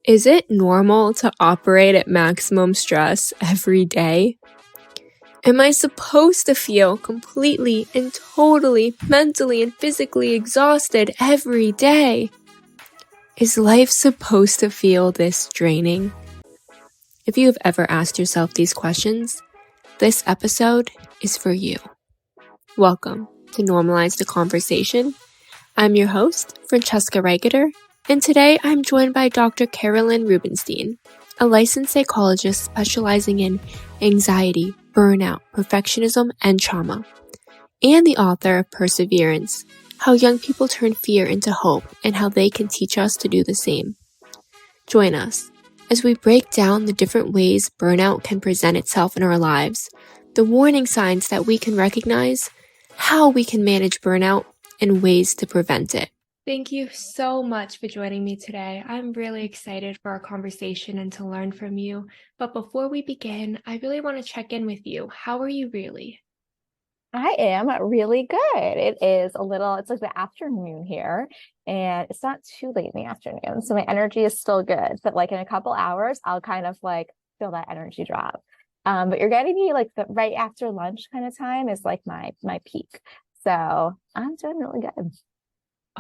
Is it normal to operate at maximum stress every day? Am I supposed to feel completely and totally mentally and physically exhausted every day? Is life supposed to feel this draining? If you have ever asked yourself these questions, this episode is for you. Welcome to Normalize the Conversation. I'm your host, Francesca Reigeter, and today I'm joined by Dr. Carolyn Rubenstein, a licensed psychologist specializing in anxiety, burnout, perfectionism, and trauma, and the author of Perseverance, How Young People Turn Fear into Hope and How They Can Teach Us to Do the Same. Join us as we break down the different ways burnout can present itself in our lives, the warning signs that we can recognize, how we can manage burnout, and ways to prevent it. Thank you so much for joining me today. I'm really excited for our conversation and to learn from you. But before we begin, I really want to check in with you. How are you really? I am really good. It's like the afternoon here, and it's not too late in the afternoon. So my energy is still good, but like in a couple hours, I'll kind of like feel that energy drop. But you're getting me like the right after lunch kind of time is like my peak. So I'm doing really good.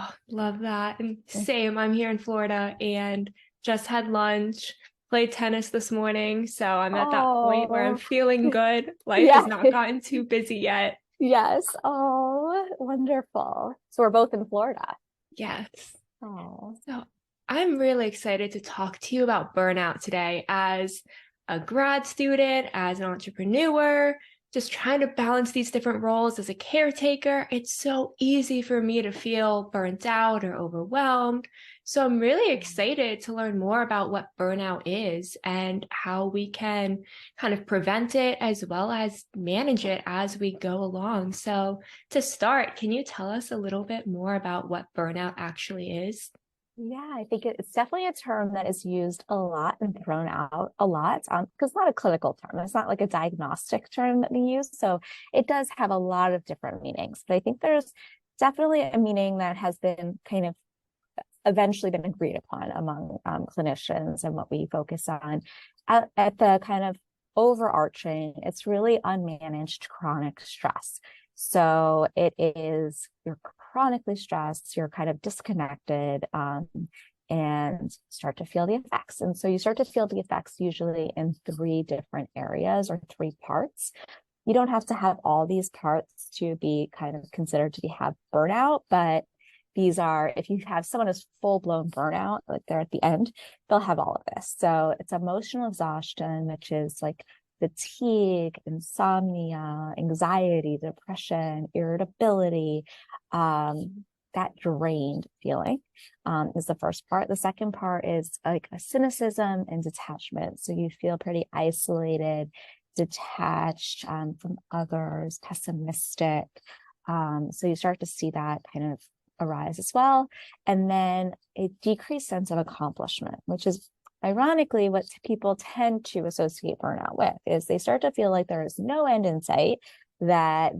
Oh, love that. And same, I'm here in Florida and just had lunch, played tennis this morning. So I'm at that point where I'm feeling good. Life has not gotten too busy yet. Yes. Oh, wonderful. So we're both in Florida. Yes. Oh. So I'm really excited to talk to you about burnout today as a grad student, as an entrepreneur, just trying to balance these different roles as a caretaker. It's so easy for me to feel burnt out or overwhelmed. So I'm really excited to learn more about what burnout is and how we can kind of prevent it as well as manage it as we go along. So to start, can you tell us a little bit more about what burnout actually is? Yeah, I think it's definitely a term that is used a lot and thrown out a lot because it's not a clinical term. It's not like a diagnostic term that we use. So it does have a lot of different meanings. But I think there's definitely a meaning that has been kind of eventually been agreed upon among clinicians and what we focus on. At the kind of overarching, it's really unmanaged chronic stress. So it is, you're chronically stressed, you're kind of disconnected, and start to feel the effects. And so you start to feel the effects usually in three different areas or three parts. You don't have to have all these parts to be kind of considered to have burnout, but these are, if you have someone who's full-blown burnout, like they're at the end, they'll have all of this. So it's emotional exhaustion, which is like fatigue, insomnia, anxiety, depression, irritability, that drained feeling is the first part. The second part is like a cynicism and detachment. So you feel pretty isolated, detached from others, pessimistic. So you start to see that kind of arise as well. And then a decreased sense of accomplishment, which is ironically what people tend to associate burnout with, is they start to feel like there is no end in sight, that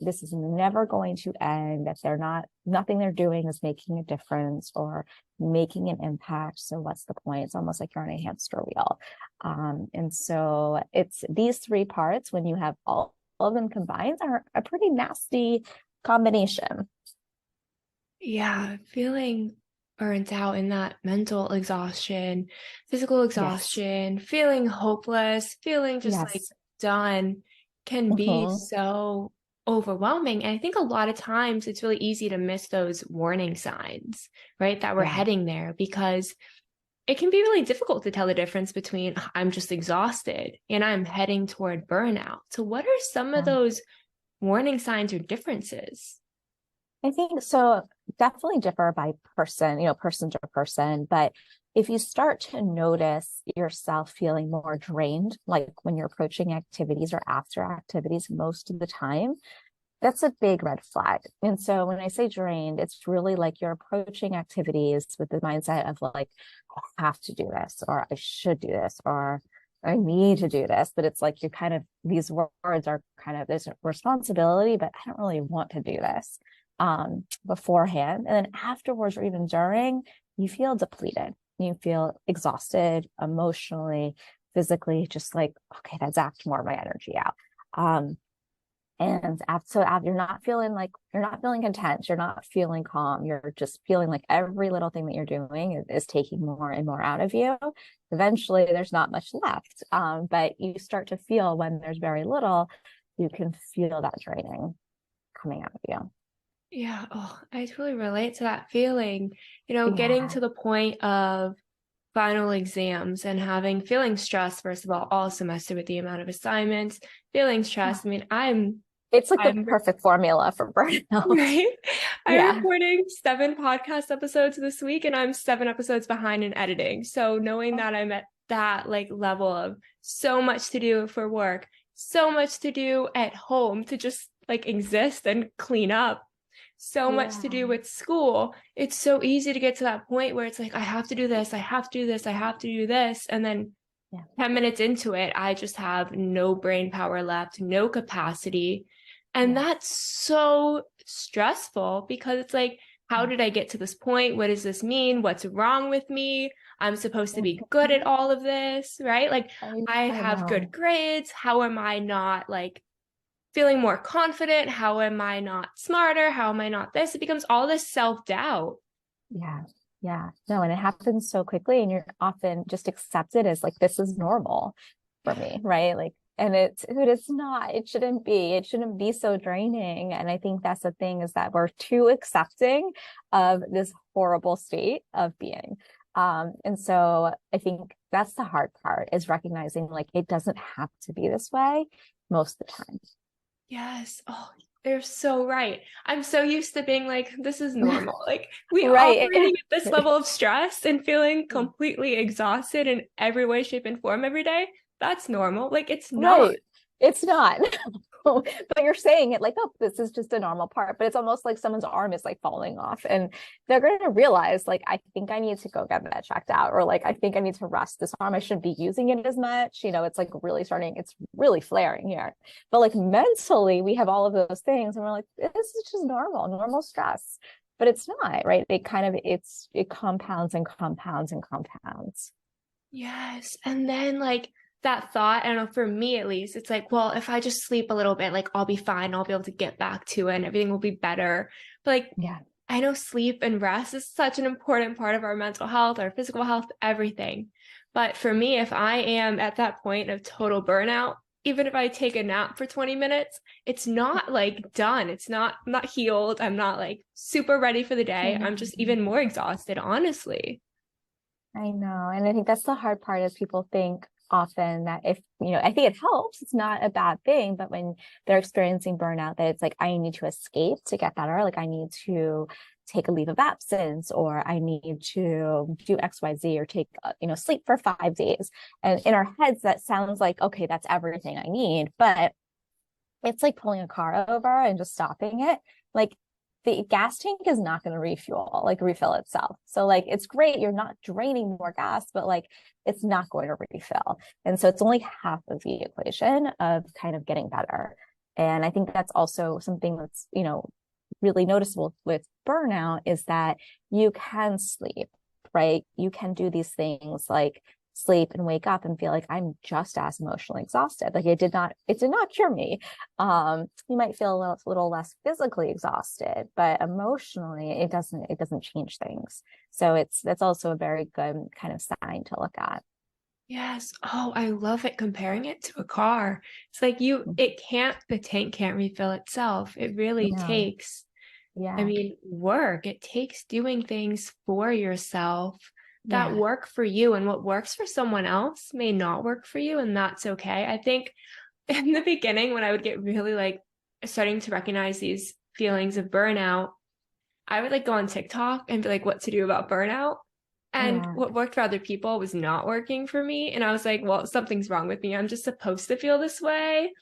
this is never going to end, that nothing they're doing is making a difference or making an impact. So what's the point? It's almost like you're on a hamster wheel. And so it's these three parts, when you have all of them combined, are a pretty nasty combination. Yeah, feeling burnt out in that mental exhaustion, physical exhaustion, feeling hopeless, feeling just like done can be so overwhelming. And I think a lot of times it's really easy to miss those warning signs, right? That we're heading there, because it can be really difficult to tell the difference between I'm just exhausted and I'm heading toward burnout. So what are some of those warning signs or differences? I think so. Definitely differ by person, person to person. But if you start to notice yourself feeling more drained, like when you're approaching activities or after activities most of the time, that's a big red flag. And so when I say drained, it's really like you're approaching activities with the mindset of like, I have to do this, or I should do this, or I need to do this. But it's like you kind of, these words are kind of, there's a responsibility, but I don't really want to do this beforehand. And then afterwards or even during, you feel depleted. you feel exhausted emotionally, physically, just like, okay, that's zapped more of my energy out. And you're not feeling content, you're not feeling calm, you're just feeling like every little thing that you're doing is taking more and more out of you. Eventually there's not much left. But you start to feel when there's very little, you can feel that draining coming out of you. Yeah. Oh, I totally relate to that feeling. Getting Yeah. to the point of final exams and feeling stressed, first of all semester with the amount of assignments, feeling stressed. I mean, It's like the I'm perfect formula for burnout. right. I'm Yeah. recording 7 podcast episodes this week and I'm 7 episodes behind in editing. So knowing that I'm at that like level of so much to do for work, so much to do at home to just like exist and clean up, so much to do with school. It's so easy to get to that point where it's like, I have to do this, I have to do this, I have to do this. And then 10 minutes into it, I just have no brain power left, no capacity. And that's so stressful because it's like, how did I get to this point? What does this mean? What's wrong with me? I'm supposed to be good at all of this, right? Like, I have good grades. How am I not like feeling more confident? How am I not smarter? How am I not this? It becomes all this self-doubt. Yeah. Yeah. No, and it happens so quickly, and you're often just accepted as like, this is normal for me, right? Like, and it's not, it shouldn't be so draining. And I think that's the thing, is that we're too accepting of this horrible state of being. And so I think that's the hard part, is recognizing like, it doesn't have to be this way most of the time. Yes. Oh, they're so right. I'm so used to being like, this is normal. Like we Right. operating at this level of stress and feeling completely exhausted in every way, shape, and form every day. That's normal. Like it's not. Right. It's not. But you're saying it like, oh, this is just a normal part. But it's almost like someone's arm is like falling off, and they're going to realize, like, I think I need to go get that checked out, or like, I think I need to rest this arm. I shouldn't be using it as much. It's like it's really flaring here. But like mentally, we have all of those things, and we're like, this is just normal stress. But it's not, right? It compounds and compounds and compounds. Yes. And then like that thought, I don't know, for me at least, it's like, well, if I just sleep a little bit, like I'll be fine. I'll be able to get back to it and everything will be better. But like, Yeah. I know sleep and rest is such an important part of our mental health, our physical health, everything. But for me, if I am at that point of total burnout, even if I take a nap for 20 minutes, it's not like done. I'm not healed. I'm not like super ready for the day. I'm just even more exhausted, honestly. I know. And I think that's the hard part, is people think often that if, I think it helps, it's not a bad thing, but when they're experiencing burnout, that it's like, I need to escape to get better. Like I need to take a leave of absence, or I need to do XYZ, or take, sleep for 5 days. And in our heads, that sounds like, okay, that's everything I need. But it's like pulling a car over and just stopping it. Like the gas tank is not going to refill itself. So like, it's great, you're not draining more gas, but like, it's not going to refill. And so it's only half of the equation of kind of getting better. And I think that's also something that's, really noticeable with burnout, is that you can sleep, right? You can do these things like sleep and wake up and feel like I'm just as emotionally exhausted. Like it did not cure me. You might feel a little less physically exhausted, but emotionally it doesn't change things. So that's also a very good kind of sign to look at. Yes. Oh, I love it, comparing it to a car. It's like the tank can't refill itself. It really takes, Yeah. work. It takes doing things for yourself that work for you, and what works for someone else may not work for you, and that's okay. I think in the beginning, when I would get really like starting to recognize these feelings of burnout, I would like go on TikTok and be like, what to do about burnout? And what worked for other people was not working for me. And I was like, well, something's wrong with me. I'm just supposed to feel this way.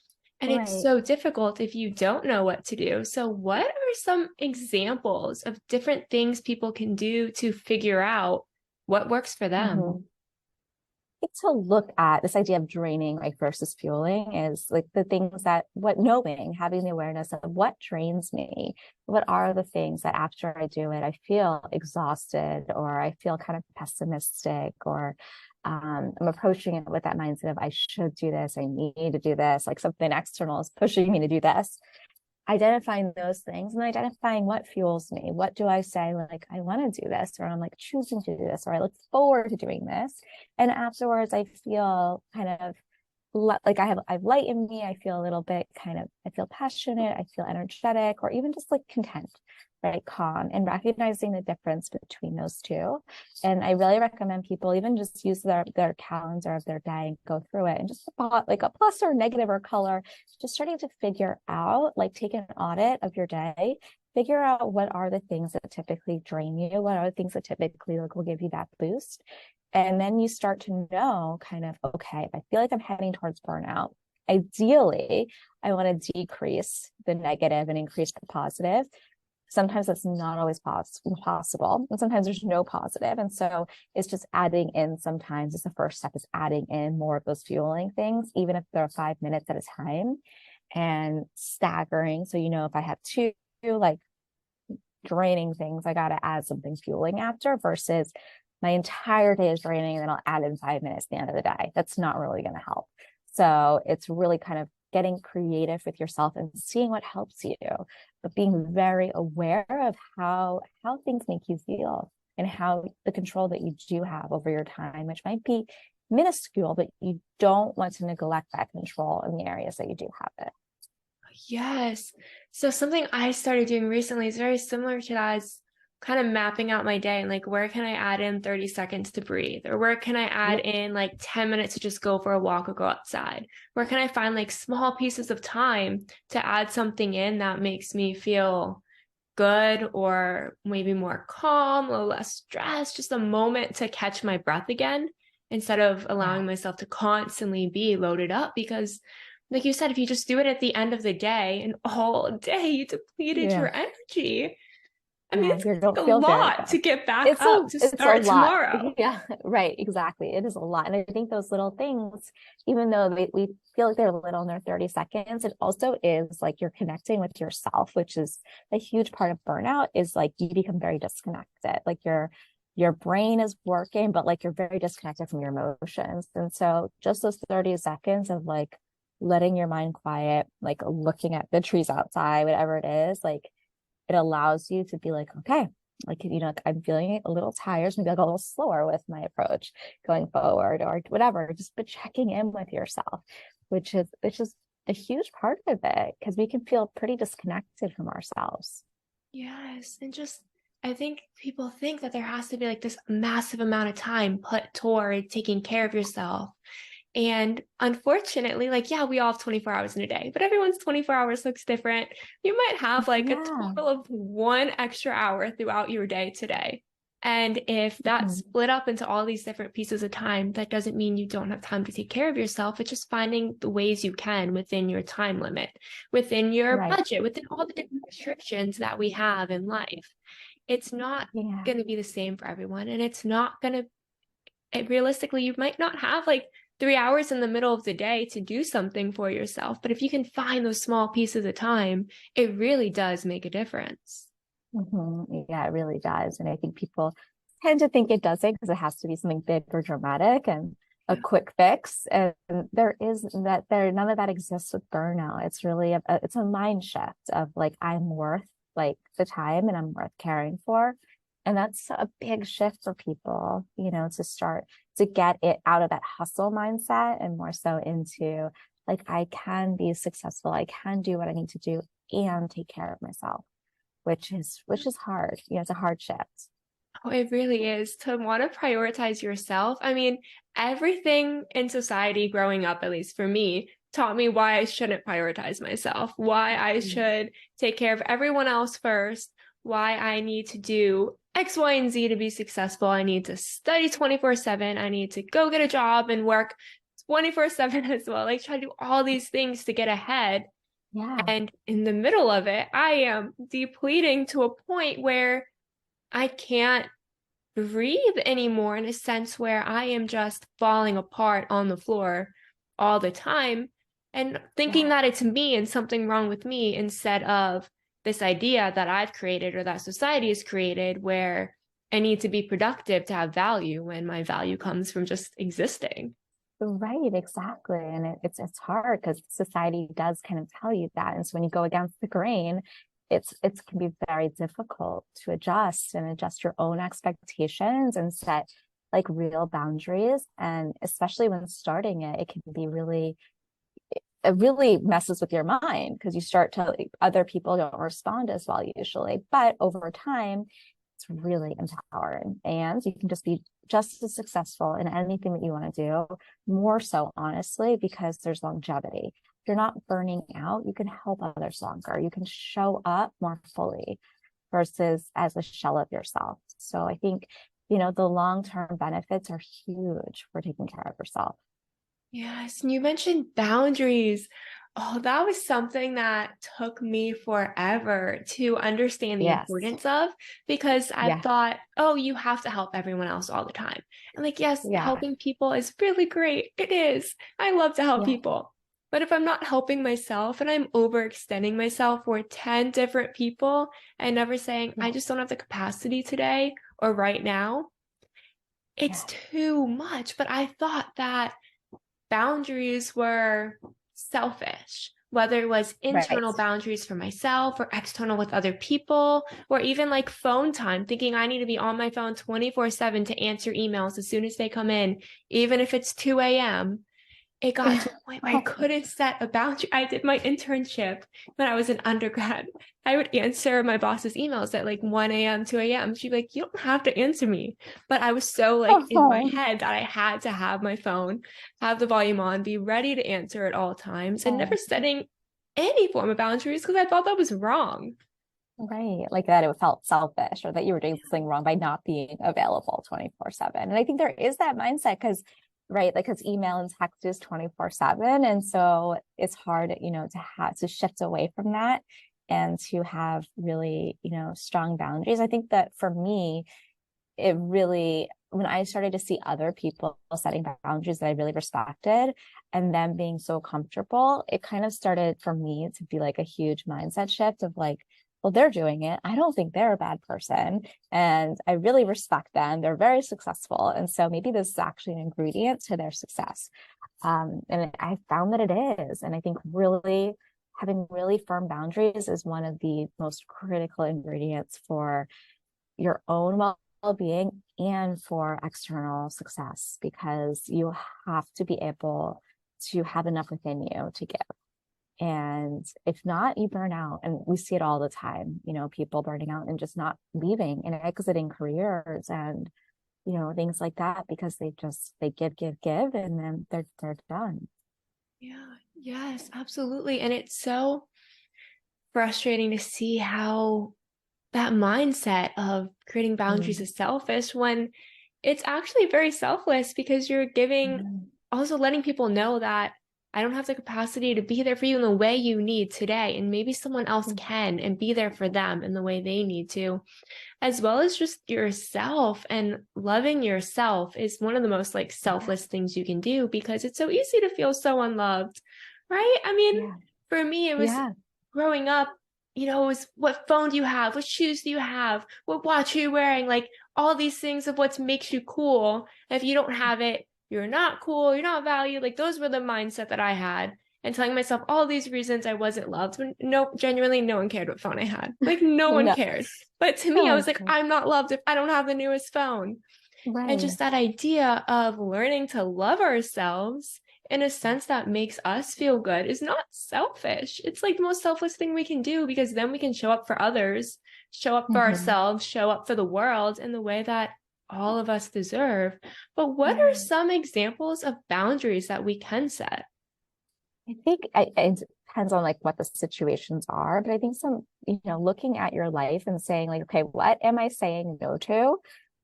And it's so difficult if you don't know what to do. So what are some examples of different things people can do to figure out what works for them? like to look at this idea of draining, right, versus fueling is like the things that having the awareness of what drains me, what are the things that after I do it, I feel exhausted or I feel kind of pessimistic or I'm approaching it with that mindset of I should do this, I need to do this, like something external is pushing me to do this. Identifying those things and identifying what fuels me. What do I say? Like, I want to do this, or I'm like choosing to do this, or I look forward to doing this. And afterwards, I feel kind of like I've light in me. I feel a little bit I feel passionate. I feel energetic, or even just like content, right? Calm, and recognizing the difference between those two. And I really recommend people even just use their calendar of their day and go through it and just spot like a plus or negative or color, just starting to figure out, like take an audit of your day, figure out what are the things that typically drain you, what are the things that typically like will give you that boost. And then you start to know kind of, okay, if I feel like I'm heading towards burnout, ideally, I want to decrease the negative and increase the positive. Sometimes that's not always possible. And sometimes there's no positive. And so it's just adding in, sometimes it's the first step is adding in more of those fueling things, even if they're 5 minutes at a time, and staggering. So, if I have two like draining things, I got to add something fueling after versus my entire day is draining and then I'll add in 5 minutes at the end of the day. That's not really going to help. So it's really kind of getting creative with yourself and seeing what helps you, but being very aware of how things make you feel and how the control that you do have over your time, which might be minuscule, but you don't want to neglect that control in the areas that you do have it. Yes. So something I started doing recently is very similar to that. Is kind of mapping out my day and like, where can I add in 30 seconds to breathe? Or where can I add in like 10 minutes to just go for a walk or go outside? Where can I find like small pieces of time to add something in that makes me feel good or maybe more calm or less stressed, just a moment to catch my breath again instead of allowing myself to constantly be loaded up? Because like you said, if you just do it at the end of the day and all day you depleted your energy, I mean, it's a lot to get back up to start tomorrow. Yeah, right. Exactly. It is a lot. And I think those little things, even though we feel like they're little in their 30 seconds, it also is like you're connecting with yourself, which is a huge part of burnout, is like you become very disconnected. Like your brain is working, but like you're very disconnected from your emotions. And so just those 30 seconds of like letting your mind quiet, like looking at the trees outside, whatever it is, like it allows you to be like, okay, like, I'm feeling a little tired, so maybe I'll go a little slower with my approach going forward or whatever, just but checking in with yourself, which is a huge part of it, because we can feel pretty disconnected from ourselves. Yes. And just, I think people think that there has to be like this massive amount of time put toward taking care of yourself. And unfortunately, like, yeah, we all have 24 hours in a day, but everyone's 24 hours looks different. You might have like a total of 1 extra hour throughout your day today. And if that's split up into all these different pieces of time, that doesn't mean you don't have time to take care of yourself. It's just finding the ways you can within your time limit, within your budget, within all the different restrictions that we have in life. It's not going to be the same for everyone. And it's not going to, realistically, you might not have like 3 hours in the middle of the day to do something for yourself. But if you can find those small pieces of time, it really does make a difference. Yeah, it really does. And I think people tend to think it doesn't because it has to be something big or dramatic and a quick fix. And none of that exists with burnout. It's really it's a mind shift of like, I'm worth like the time and I'm worth caring for. And that's a big shift for people, to start to get it out of that hustle mindset and more so into like, I can be successful. I can do what I need to do and take care of myself, which is hard. It's a hard shift. Oh, it really is, to want to prioritize yourself. I mean, everything in society growing up, at least for me, taught me why I shouldn't prioritize myself, why I should take care of everyone else first, why I need to do X, Y, and Z to be successful. I need to study 24/7. I need to go get a job and work 24/7 as well. Like, try to do all these things to get ahead. Yeah. And in the middle of it, I am depleting to a point where I can't breathe anymore in a sense where I am just falling apart on the floor all the time and thinking Yeah. that it's me and something wrong with me instead of this idea that I've created or that society has created where I need to be productive to have value when my value comes from just existing. Right, exactly. And it's hard because society does kind of tell you that. And so when you go against the grain, it can be very difficult to adjust your own expectations and set like real boundaries. And especially when starting it, it can be it really messes with your mind because you start to like, other people don't respond as well usually. But over time, it's really empowering and you can just be just as successful in anything that you want to do, more so honestly because there's longevity. If you're not burning out, you can help others longer, you can show up more fully versus as a shell of yourself. So I think the long-term benefits are huge for taking care of yourself. Yes, and you mentioned boundaries. Oh, that was something that took me forever to understand the Yes. importance of because I've Yeah. thought, oh, you have to help everyone else all the time. And like, yes, Yeah. helping people is really great. It is. I love to help Yeah. people. But if I'm not helping myself and I'm overextending myself for 10 different people and never saying, I Yeah. just don't have the capacity today or right now, it's Yeah. too much. But I thought that boundaries were selfish, whether it was Right. internal boundaries for myself or external with other people, or even like phone time, thinking I need to be on my phone 24/7 to answer emails as soon as they come in, even if it's 2 a.m. It got to a point where I couldn't set a boundary. I did my internship when I was an undergrad. I would answer my boss's emails at like 1 a.m., 2 a.m. She'd be like, you don't have to answer me. But I was so like in my Oh, head that I had to have my phone, have the volume on, be ready to answer at all times, and never oh, setting any form of boundaries because I thought that was wrong. right. Like that it felt selfish or that you were doing something wrong by not being available 24/7. And I think there is that mindset because, right, like because email and text is 24/7. And so it's hard, to have to shift away from that and to have really, strong boundaries. I think that for me, it really when I started to see other people setting boundaries that I really respected and them being so comfortable, it kind of started for me to be like a huge mindset shift of like, well, they're doing it. I don't think they're a bad person. And I really respect them. They're very successful. And so maybe this is actually an ingredient to their success. And I found that it is. And I think really having really firm boundaries is one of the most critical ingredients for your own well-being and for external success because you have to be able to have enough within you to give. And if not, you burn out. And we see it all the time, people burning out and just not leaving and exiting careers and, things like that because they give, and then they're done. Yeah, yes, absolutely. And it's so frustrating to see how that mindset of creating boundaries Mm. is selfish when it's actually very selfless because you're giving, Mm. also letting people know that I don't have the capacity to be there for you in the way you need today. And maybe someone else can and be there for them in the way they need to, as well as just yourself. And loving yourself is one of the most like Yeah. selfless things you can do because it's so easy to feel so unloved, right? I mean, Yeah. for me, it was Yeah. growing up, it was what phone do you have? What shoes do you have? What watch are you wearing? Like all these things of what makes you cool. If you don't have it, you're not cool, you're not valued. Like those were the mindset that I had. And telling myself all these reasons I wasn't loved when no, genuinely no one cared what phone I had. Like no one No, cared. But to no me, I one was like, cares. I'm not loved if I don't have the newest phone. And Right. just that idea of learning to love ourselves in a sense that makes us feel good is not selfish. It's like the most selfless thing we can do because then we can show up for others, show up for Mhm. ourselves, show up for the world in the way that all of us deserve. But what are Yeah. some examples of boundaries that we can set? I think it depends on like what the situations are, but I think looking at your life and saying like, okay, what am I saying no to?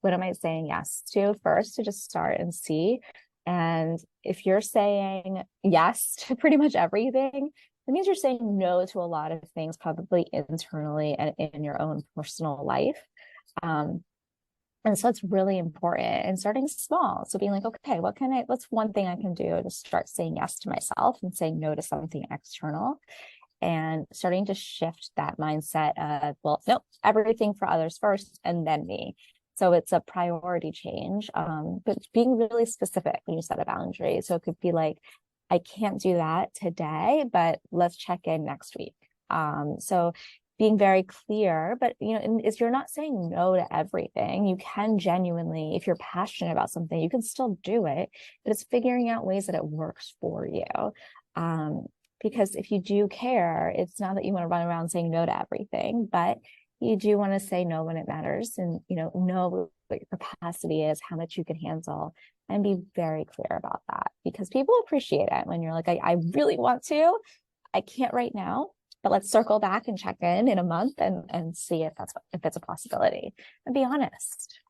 What am I saying yes to first to just start and see? And if you're saying yes to pretty much everything, it means you're saying no to a lot of things, probably internally and in your own personal life. Um, And so it's really important, and starting small. So being like, okay, what's one thing I can do to start saying yes to myself and saying no to something external, and starting to shift that mindset of, well, nope, everything for others first and then me. So it's a priority change, but being really specific when you set a boundary. So it could be like, I can't do that today, but let's check in next week. So being very clear, but if you're not saying no to everything, you can genuinely, if you're passionate about something, you can still do it, but it's figuring out ways that it works for you. Because if you do care, it's not that you want to run around saying no to everything, but you do want to say no when it matters, and know what your capacity is, how much you can handle, and be very clear about that, because people appreciate it when you're like, I really want to, I can't right now, but let's circle back and check in a month and see if it's a possibility, and be honest.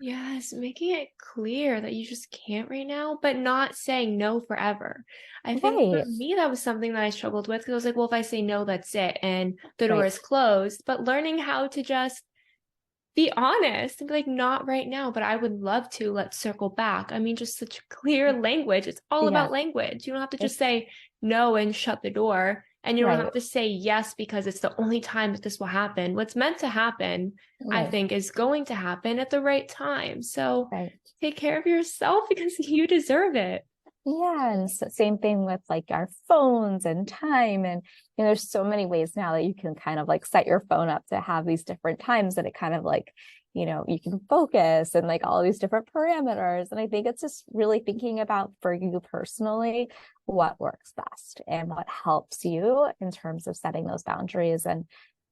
Yes, making it clear that you just can't right now, but not saying no forever. I think for Right, me, that was something that I struggled with, because I was like, well, if I say no, that's it, and the door right. is closed. But learning how to just be honest and be like, not right now, but I would love to. Let's circle back. I mean, just such clear language. It's all Yeah, about language. You don't have to just it's say no and shut the door. And you don't right, have to say yes because it's the only time that this will happen. What's meant to happen, I right, think, is going to happen at the right time. So right. take care of yourself because you deserve it. Yeah, and so same thing with like our phones and time. And there's so many ways now that you can kind of like set your phone up to have these different times that it kind of like, you can focus, and like all these different parameters. And I think it's just really thinking about, for you personally, what works best and what helps you in terms of setting those boundaries and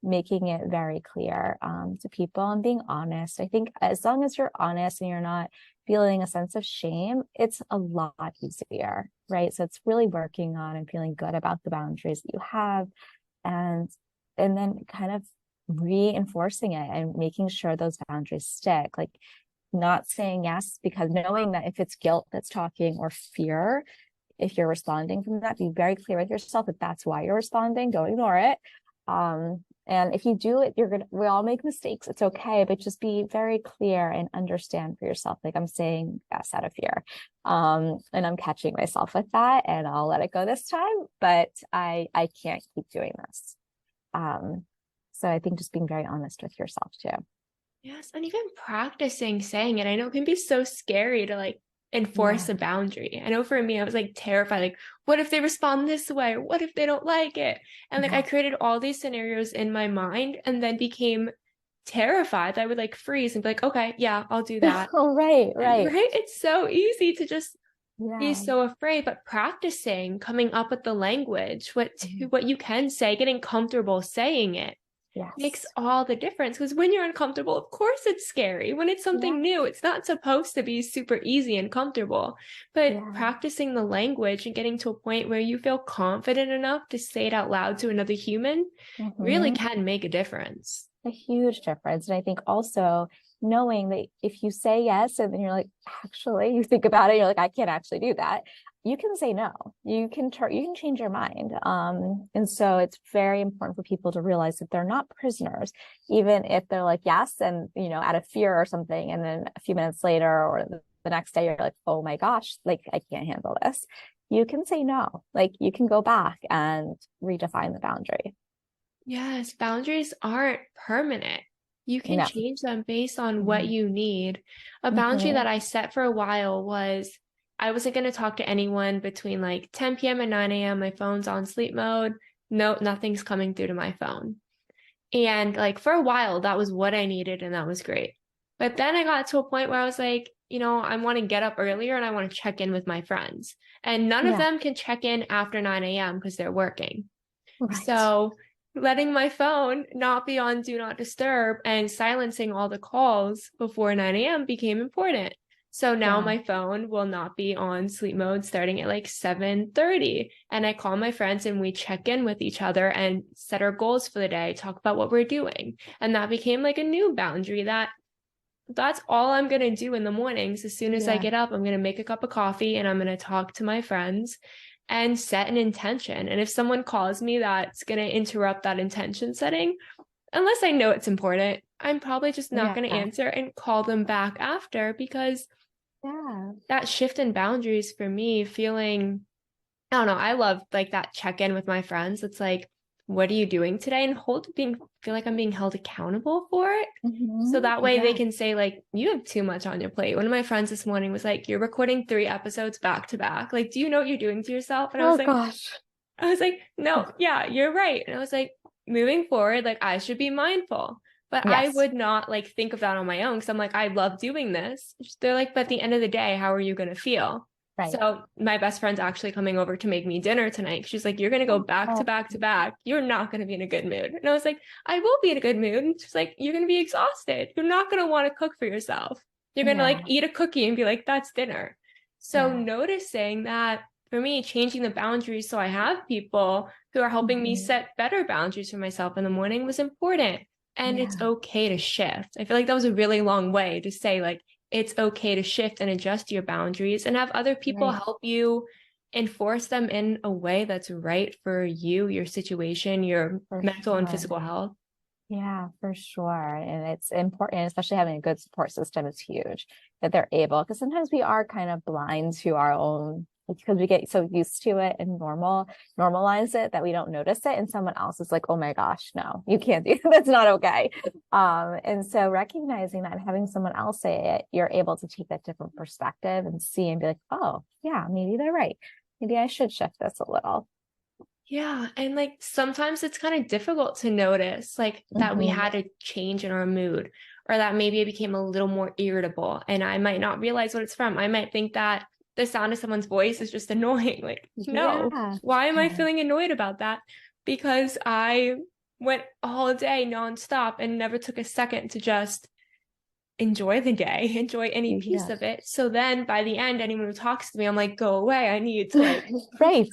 making it very clear to people, and being honest. I think as long as you're honest and you're not feeling a sense of shame, it's a lot easier, right? So it's really working on and feeling good about the boundaries that you have, and then kind of reinforcing it and making sure those boundaries stick. Like, not saying yes because knowing that if it's guilt that's talking, or fear, if you're responding from that, be very clear with yourself that that's why you're responding. Don't ignore it. And if you do it, we all make mistakes. It's okay, but just be very clear and understand for yourself. Like, I'm saying yes out of fear. And I'm catching myself with that, and I'll let it go this time, but I can't keep doing this. So I think just being very honest with yourself too. Yes, and even practicing saying it. I know it can be so scary to like enforce Yeah. a boundary. I know for me, I was like terrified, like, what if they respond this way? Or what if they don't like it? And like I Yeah. created all these scenarios in my mind and then became terrified that I would like freeze and be like, okay, yeah, I'll do that. Oh, right, And right. right, it's so easy to just be Yeah. so afraid, but practicing coming up with the language, what you can say, getting comfortable saying it makes Yes. all the difference, because when you're uncomfortable, of course it's scary. When it's Yeah. something new, it's not supposed to be super easy and comfortable. But Yeah. practicing the language and getting to a point where you feel confident enough to say it out loud to another human really Mm-hmm. can make a difference. A huge difference. And I think also knowing that if you say yes, and then you're like, actually, you think about it, you're like, I can't actually do that. You can say no. You can change your mind. And so it's very important for people to realize that they're not prisoners, even if they're like, yes, and out of fear or something. And then a few minutes later or the next day, you're like, oh my gosh, like I can't handle this. You can say no. Like, you can go back and redefine the boundary. Yes, boundaries aren't permanent. You can No. change them based on what Mm-hmm. you need. A boundary Mm-hmm. that I set for a while was I wasn't going to talk to anyone between like 10 p.m. and 9 a.m. My phone's on sleep mode. No, nothing's coming through to my phone. And like for a while, that was what I needed, and that was great. But then I got to a point where I was like, I want to get up earlier and I want to check in with my friends. And none of Yeah. them can check in after 9 a.m. because they're working. Right. So letting my phone not be on do not disturb and silencing all the calls before 9 a.m. became important. So now Yeah. my phone will not be on sleep mode starting at like 7:30. And I call my friends and we check in with each other and set our goals for the day, talk about what we're doing. And that became like a new boundary that's all I'm going to do in the mornings. As soon as I Yeah. get up, I'm going to make a cup of coffee and I'm going to talk to my friends and set an intention. And if someone calls me that's going to interrupt that intention setting, unless I know it's important, I'm probably just not going to answer and call them back after, because that shift in boundaries for me, feeling, I don't know, I love like that check-in with my friends. It's like, what are you doing today? And feel like I'm being held accountable for it. So that way they can say like, you have too much on your plate. One of my friends this morning was like, you're recording 3 episodes back to back. Like, do you know what you're doing to yourself? And I was like, gosh. I was like, no, yeah, you're right. And I was like, moving forward, like I should be mindful. But I would not like think of that on my own, because I'm like, I love doing this. They're like, but at the end of the day, how are you going to feel? Right. So my best friend's actually coming over to make me dinner tonight. She's like, you're going to go back to back to back. You're not going to be in a good mood. And I was like, I will be in a good mood. And she's like, you're going to be exhausted. You're not going to want to cook for yourself. You're going to like eat a cookie and be like, that's dinner. So noticing that, for me, changing the boundaries so I have people who are helping me set better boundaries for myself in the morning was important. And it's okay to shift. I feel like that was a really long way to say, like, it's okay to shift and adjust your boundaries and have other people help you enforce them in a way that's right for you, your situation, your mental and physical health. Yeah, for sure. And it's important, especially having a good support system is huge, that they're able, because sometimes we are kind of blind to our own, because we get so used to it and normalize it that we don't notice it. And someone else is like, oh my gosh, no, you can't do that's not okay. And so recognizing that and having someone else say it, you're able to take that different perspective and see and be like, oh yeah, maybe they're right. Maybe I should shift this a little. Yeah. And like sometimes it's kind of difficult to notice like that we had a change in our mood, or that maybe it became a little more irritable, and I might not realize what it's from. I might think that the sound of someone's voice is just annoying. Like, no, why am I feeling annoyed about that? Because I went all day nonstop and never took a second to just enjoy the day, enjoy any piece of it. So then by the end, anyone who talks to me, I'm like, go away. I need to like, right.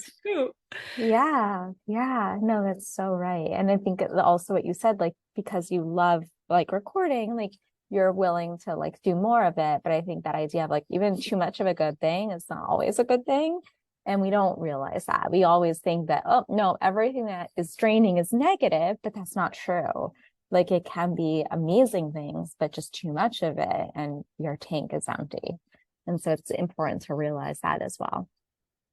Yeah. No, that's so right. And I think also what you said, like, because you love like recording, like you're willing to like do more of it. But I think that idea of like even too much of a good thing is not always a good thing. And we don't realize that. We always think that, oh no, everything that is draining is negative, but that's not true. Like it can be amazing things, but just too much of it and your tank is empty. And so it's important to realize that as well.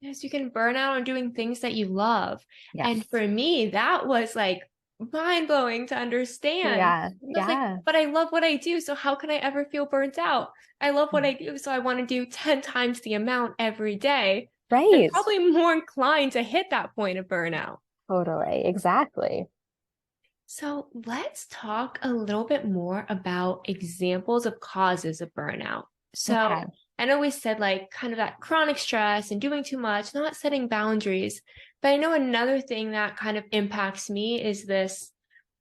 Yes, you can burn out on doing things that you love. And for me, that was like mind blowing to understand. I was like, but I love what I do. So how can I ever feel burnt out? I love what I do. So I want to do 10 times the amount every day. Right. I'm probably more inclined to hit that point of burnout. Totally. Exactly. So let's talk a little bit more about examples of causes of burnout. So I know we said like kind of that chronic stress and doing too much, not setting boundaries. But I know another thing that kind of impacts me is this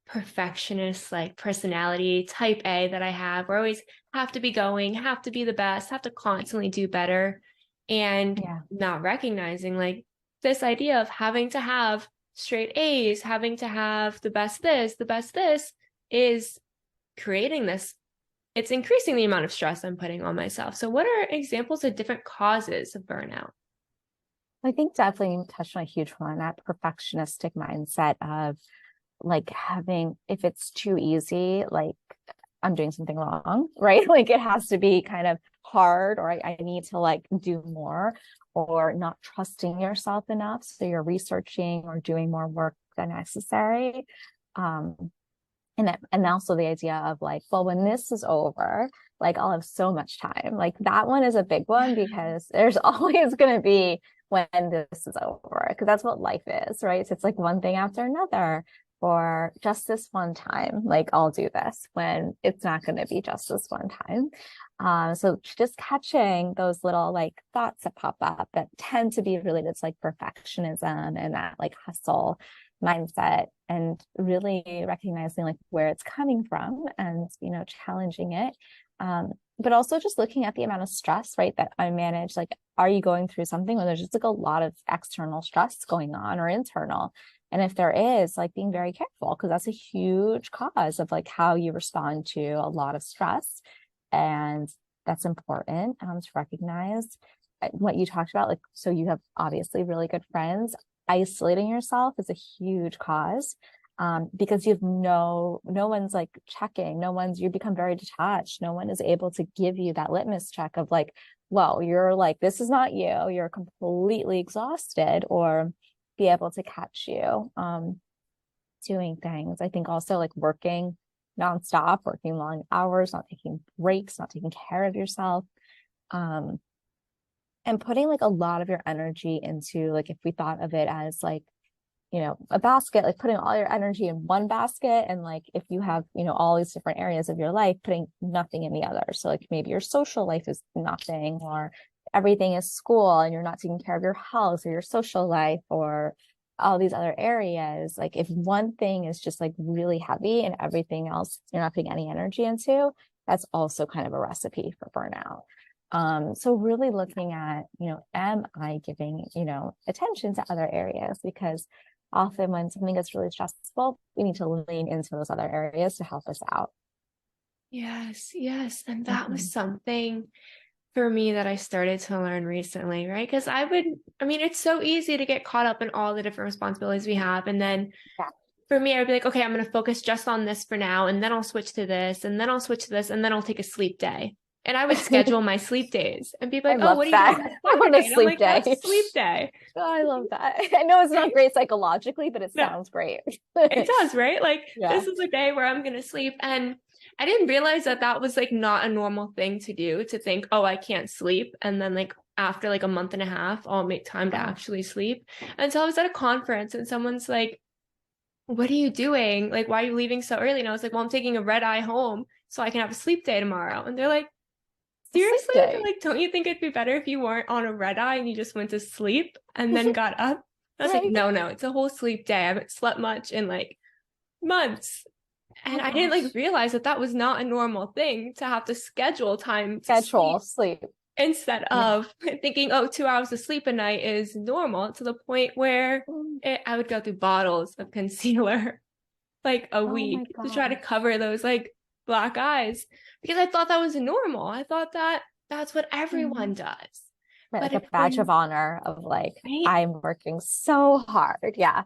perfectionist like personality type A that I have, where I always have to be going, have to be the best, have to constantly do better, and not recognizing like this idea of having to have straight A's, having to have the best this is creating this. It's increasing the amount of stress I'm putting on myself. So what are examples of different causes of burnout? I think definitely touched on a huge one, that perfectionistic mindset of like having, if it's too easy, like I'm doing something wrong, right? Like it has to be kind of hard, or I need to like do more, or not trusting yourself enough. So you're researching or doing more work than necessary. And also the idea of like, well, when this is over, like I'll have so much time. Like that one is a big one, because there's always going to be when this is over, because that's what life is, right? So it's like one thing after another, or just this one time, like I'll do this, when it's not going to be just this one time. So just catching those little like thoughts that pop up that tend to be related to like perfectionism and that like hustle mindset, and really recognizing like where it's coming from and, you know, challenging it. But also just looking at the amount of stress, right, that I manage. Like, are you going through something where there's just like a lot of external stress going on, or internal? And if there is, like being very careful, because that's a huge cause of like how you respond to a lot of stress. And that's important to recognize. What you talked about, like, so you have obviously really good friends. Isolating yourself is a huge cause. because you've no one's like checking, you become very detached. No one is able to give you that litmus check of like, well, you're like, this is not you, you're completely exhausted, or be able to catch you doing things. I think also like working nonstop, working long hours, not taking breaks, not taking care of yourself. And putting like a lot of your energy into, like, if we thought of it as like, a basket, like putting all your energy in one basket, and like if you have, all these different areas of your life, putting nothing in the other. So like maybe your social life is nothing, or everything is school and you're not taking care of your health or your social life or all these other areas. Like if one thing is just like really heavy and everything else you're not putting any energy into, that's also kind of a recipe for burnout. So really looking at, am I giving, attention to other areas? Because often when something gets really stressful, we need to lean into those other areas to help us out. Yes, yes. And that was something for me that I started to learn recently, right? Because it's so easy to get caught up in all the different responsibilities we have. And then for me, I'd be like, okay, I'm going to focus just on this for now. And then I'll switch to this, and then I'll switch to this, and then I'll take a sleep day. And I would schedule my sleep days, and people like, oh, what are you doing? I want a sleep day. That's a sleep day. Oh, I love that. I know it's not great psychologically, but it sounds great. It does, right? Like this is a day where I'm going to sleep. And I didn't realize that was like not a normal thing to do, to think, oh, I can't sleep. And then like after like a month and a half, I'll make time to actually sleep. And so I was at a conference and someone's like, what are you doing? Like, why are you leaving so early? And I was like, well, I'm taking a red eye home so I can have a sleep day tomorrow. And they're like, seriously? Like, don't you think it'd be better if you weren't on a red eye and you just went to sleep and then got up? I was like, no, it's a whole sleep day. I haven't slept much in like months. And I didn't like realize that was not a normal thing, to have to schedule time to sleep. Instead of thinking, 2 hours of sleep a night is normal, to the point where I would go through bottles of concealer like a week to try to cover those like black eyes, because I thought that was normal. I thought that that's what everyone does. Right, like a badge of honor of like, I'm working so hard. Yeah.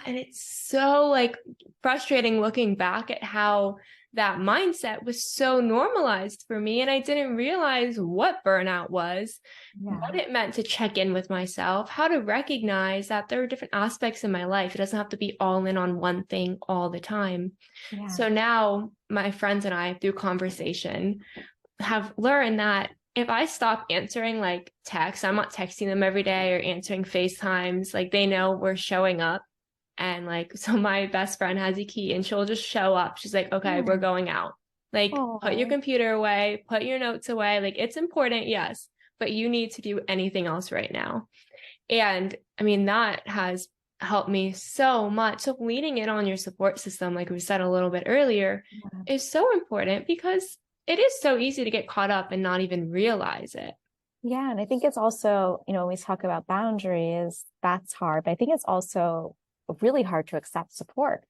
And it's so like frustrating looking back at how that mindset was so normalized for me. And I didn't realize what burnout was, what it meant to check in with myself, how to recognize that there are different aspects in my life. It doesn't have to be all in on one thing all the time. So now my friends and I, through conversation, have learned that if I stop answering like texts, I'm not texting them every day or answering FaceTimes, like they know we're showing up. And like, so my best friend has a key and she'll just show up. She's like, okay, we're going out. Like, put your computer away, put your notes away. Like, it's important, yes, but you need to do anything else right now. And I mean, that has helped me so much. So leaning in on your support system, like we said a little bit earlier, is so important, because it is so easy to get caught up and not even realize it. Yeah. And I think it's also, when we talk about boundaries, that's hard, but I think it's also really hard to accept support,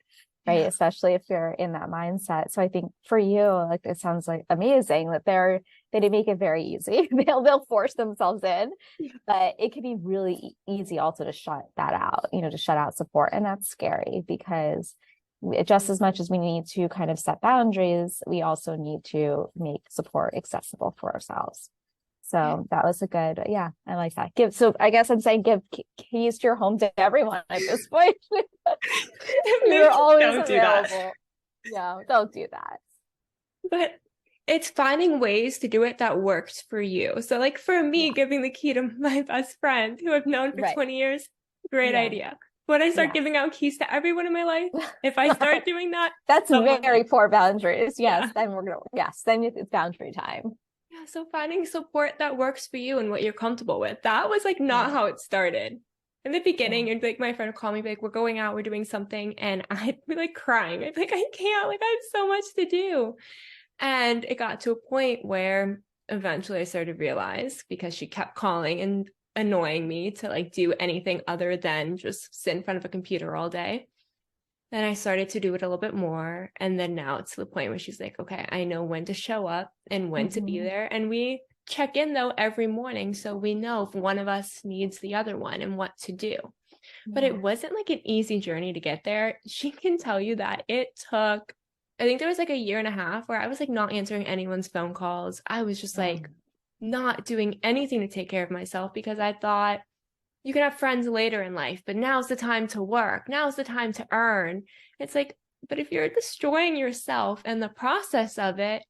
right? Especially if you're in that mindset. So I think for you, like, it sounds like amazing that they make it very easy. They'll force themselves in, but it can be really easy also to shut that out, to shut out support. And that's scary, because just as much as we need to kind of set boundaries, we also need to make support accessible for ourselves. So that was a good, I like that. So I guess I'm saying give keys to your home to everyone at this point. You're always available. Yeah, don't do that. But it's finding ways to do it that works for you. So like for me, giving the key to my best friend who I've known for 20 years, great idea. When I start giving out keys to everyone in my life, if I start doing that, that's very poor boundaries. Yes, then then it's boundary time. Yeah, so finding support that works for you and what you're comfortable with. That was like not how it started. In the beginning, and like my friend would call me, like, we're going out, we're doing something, and I'd be like crying. I'd be like, I can't, like I have so much to do. And it got to a point where eventually I started to realize, because she kept calling and annoying me to like do anything other than just sit in front of a computer all day. Then I started to do it a little bit more. And then now it's to the point where she's like, okay, I know when to show up and when to be there. And we check in though every morning, so we know if one of us needs the other one and what to do. but it wasn't like an easy journey to get there. She can tell you that it took, I think there was like a year and a half where I was like not answering anyone's phone calls. I was just like not doing anything to take care of myself because I thought you can have friends later in life, but now's the time to work. Now's the time to earn. It's like, but if you're destroying yourself and the process of it,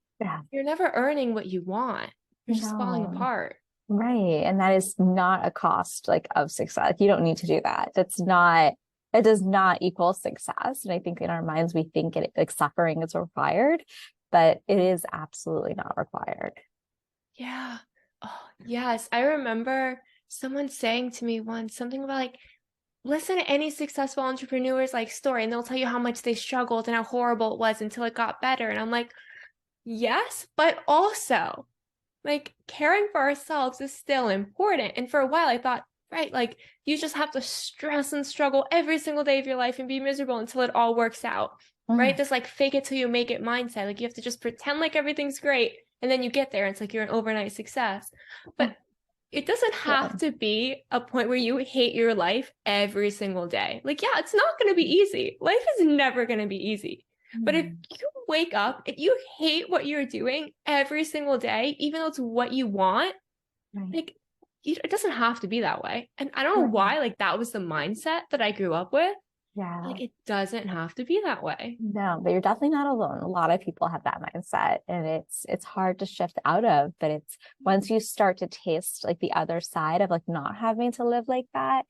you're never earning what you want. You're just falling apart. Right. And that is not a cost like of success. You don't need to do that. It does not equal success. And I think in our minds, we think it like suffering is required, but it is absolutely not required. Yeah. Oh, yes. I remember someone saying to me once something about like, listen to any successful entrepreneur's like story and they'll tell you how much they struggled and how horrible it was until it got better. And I'm like, yes, but also like caring for ourselves is still important. And for a while I thought, right, like you just have to stress and struggle every single day of your life and be miserable until it all works out, right? This like fake it till you make it mindset. Like you have to just pretend like everything's great and then you get there. It's like you're an overnight success. But it doesn't have to be a point where you hate your life every single day. Like, yeah, it's not going to be easy. Life is never going to be easy. But if you wake up and you hate what you're doing every single day, even though it's what you want, like it doesn't have to be that way. And I don't know why, like that was the mindset that I grew up with. Yeah. Like it doesn't have to be that way. No, but you're definitely not alone. A lot of people have that mindset and it's hard to shift out of, but it's once you start to taste like the other side of like not having to live like that,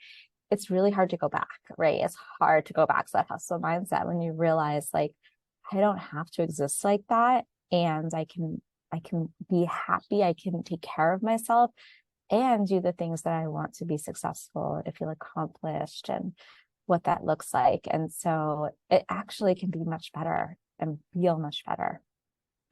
it's really hard to go back, right? It's hard to go back to that hustle mindset when you realize like, I don't have to exist like that. And I can be happy. I can take care of myself and do the things that I want to be successful, to feel accomplished and what that looks like. And so it actually can be much better and feel much better.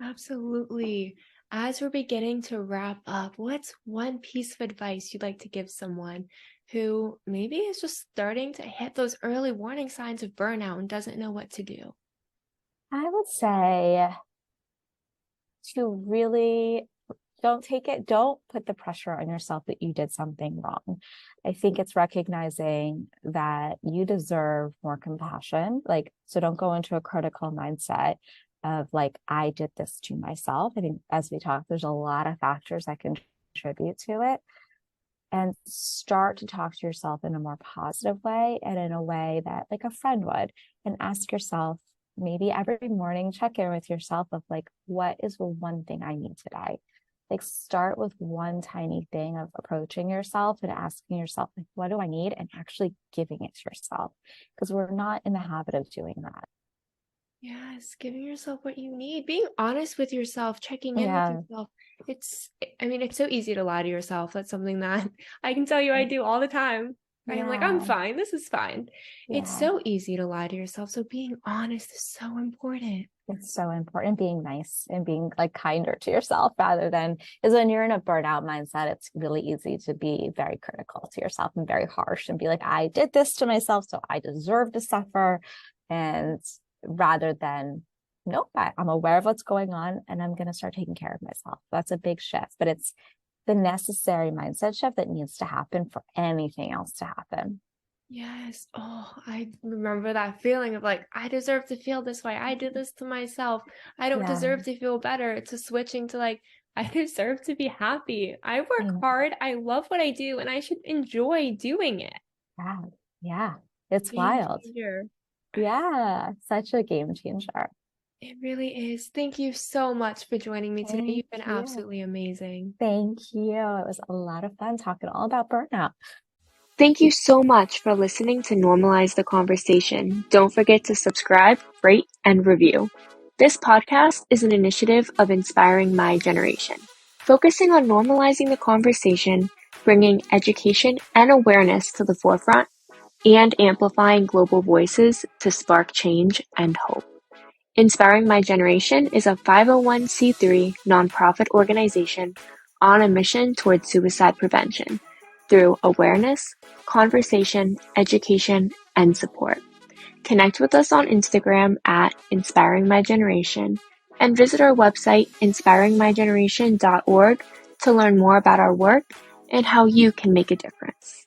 Absolutely. As we're beginning to wrap up, what's one piece of advice you'd like to give someone who maybe is just starting to hit those early warning signs of burnout and doesn't know what to do? I would say to really don't put the pressure on yourself that you did something wrong. I think it's recognizing that you deserve more compassion. Like, so don't go into a critical mindset of like, I did this to myself. I think as we talk, there's a lot of factors that contribute to it. And start to talk to yourself in a more positive way and in a way that like a friend would, and ask yourself, maybe every morning, check in with yourself of like, what is the one thing I need today? Like start with one tiny thing of approaching yourself and asking yourself, like, what do I need? And actually giving it to yourself, because we're not in the habit of doing that. Yes, giving yourself what you need, being honest with yourself, checking in with yourself. It's so easy to lie to yourself. That's something that I can tell you I do all the time. Right? I'm like, I'm fine. This is fine. It's so easy to lie to yourself. So being honest is so important. It's so important, being nice and being like kinder to yourself rather than, is when you're in a burnout mindset, it's really easy to be very critical to yourself and very harsh and be like, I did this to myself, so I deserve to suffer. And rather than, nope, I'm aware of what's going on and I'm going to start taking care of myself. That's a big shift, but it's the necessary mindset shift that needs to happen for anything else to happen. Yes. Oh, I remember that feeling of like, I deserve to feel this way. I did this to myself. I don't deserve to feel better, to switching to like, I deserve to be happy. I work hard. I love what I do and I should enjoy doing it. Yeah. It's wild. Yeah. Such a game changer. It really is. Thank you so much for joining me today. You've been absolutely amazing. Thank you. It was a lot of fun talking all about burnout. Thank you so much for listening to Normalize the Conversation. Don't forget to subscribe, rate, and review. This podcast is an initiative of Inspiring My Generation, focusing on normalizing the conversation, bringing education and awareness to the forefront, and amplifying global voices to spark change and hope. Inspiring My Generation is a 501c3 nonprofit organization on a mission towards suicide prevention through awareness, conversation, education, and support. Connect with us on Instagram at Inspiring My Generation and visit our website inspiringmygeneration.org to learn more about our work and how you can make a difference.